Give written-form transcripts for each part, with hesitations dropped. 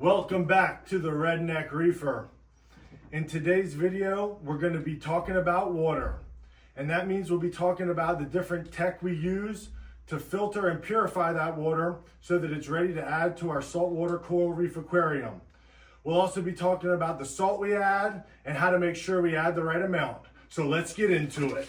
Welcome back to the Redneck Reefer. In today's video, we're going to be talking about water. And that means we'll be talking about the different tech we use to filter and purify that water so that it's ready to add to our saltwater coral reef aquarium. We'll also be talking about the salt we add and how to make sure we add the right amount. So let's get into it.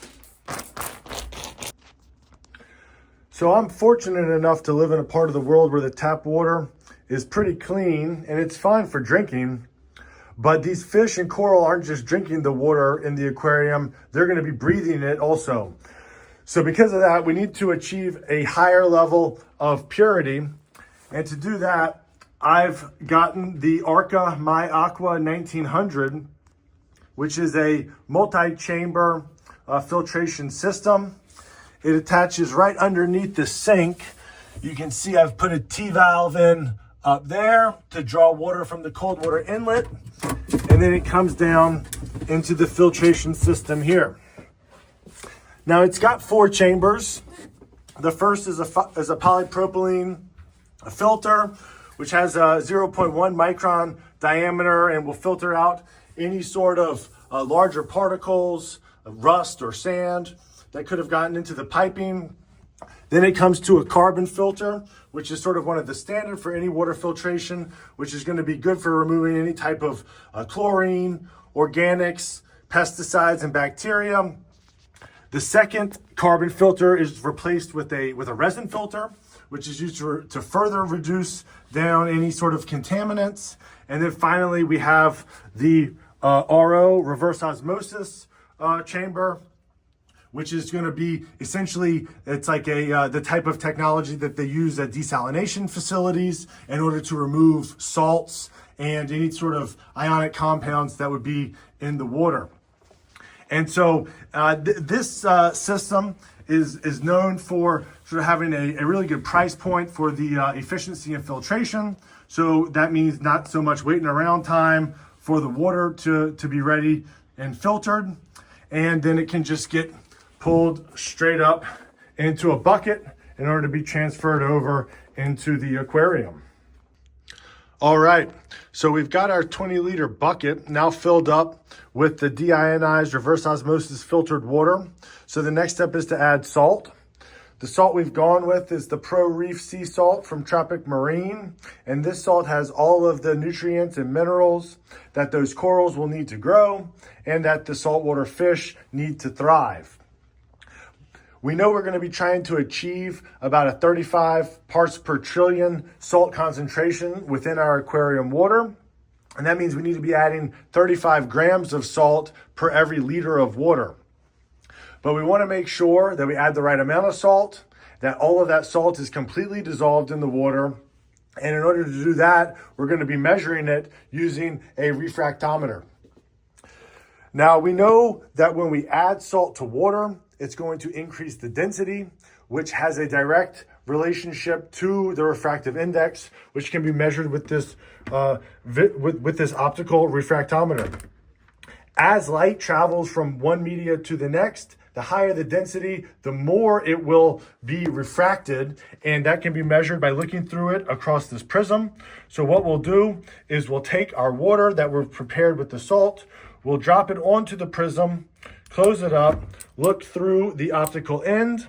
So I'm fortunate enough to live in a part of the world where the tap water is pretty clean and it's fine for drinking, but these fish and coral aren't just drinking the water in the aquarium, they're going to be breathing it also. So because of that, we need to achieve a higher level of purity, and to do that, I've gotten the Arka MyAqua 1900, which is a multi-chamber filtration system. It attaches right underneath the sink. You can see I've put a T-valve in up there to draw water from the cold water inlet, and then it comes down into the filtration system here. Now it's got 4 chambers. The first is a polypropylene filter, which has a 0.1 micron diameter and will filter out any sort of larger particles, rust or sand that could have gotten into the piping. Then it comes to a carbon filter, which is sort of one of the standard for any water filtration, which is going to be good for removing any type of chlorine, organics, pesticides, and bacteria. The second carbon filter is replaced with a resin filter, which is used to further reduce down any sort of contaminants. And then finally, we have the RO, reverse osmosis chamber, which is going to be essentially, it's like the type of technology that they use at desalination facilities in order to remove salts and any sort of ionic compounds that would be in the water. And so this system is known for sort of having a really good price point for the efficiency and filtration. So that means not so much waiting around time for the water to be ready and filtered. And then it can just get pulled straight up into a bucket in order to be transferred over into the aquarium. All right, so we've got our 20-liter bucket now filled up with the deionized reverse osmosis filtered water. So the next step is to add salt. The salt we've gone with is the Pro Reef Sea Salt from Tropic Marine. And this salt has all of the nutrients and minerals that those corals will need to grow and that the saltwater fish need to thrive. We know we're going to be trying to achieve about a 35 parts per trillion salt concentration within our aquarium water. And that means we need to be adding 35 grams of salt per every liter of water. But we want to make sure that we add the right amount of salt, that all of that salt is completely dissolved in the water. And in order to do that, we're going to be measuring it using a refractometer. Now, we know that when we add salt to water, it's going to increase the density, which has a direct relationship to the refractive index, which can be measured with this with this optical refractometer. As light travels from one media to the next, the higher the density, the more it will be refracted, and that can be measured by looking through it across this prism. So what we'll do is we'll take our water that we've prepared with the salt, we'll drop it onto the prism, close it up, look through the optical end,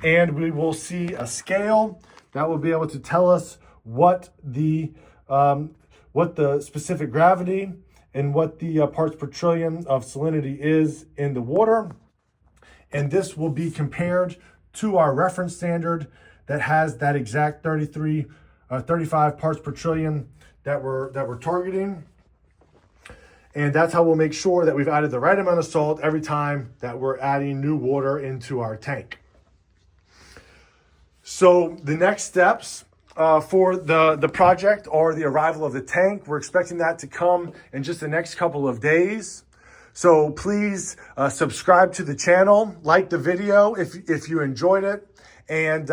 and we will see a scale that will be able to tell us what the specific gravity and what the parts per trillion of salinity is in the water. And this will be compared to our reference standard that has that exact 35 parts per trillion that we're targeting. And that's how we'll make sure that we've added the right amount of salt every time that we're adding new water into our tank. So the next steps for the project are the arrival of the tank. We're expecting that to come in just the next couple of days. So please subscribe to the channel, like the video if you enjoyed it. And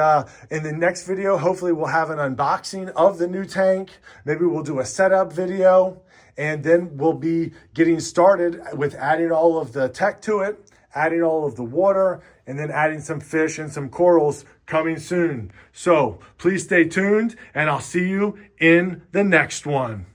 in the next video, hopefully we'll have an unboxing of the new tank. Maybe we'll do a setup video. And then we'll be getting started with adding all of the tech to it, adding all of the water, and then adding some fish and some corals coming soon. So please stay tuned, and I'll see you in the next one.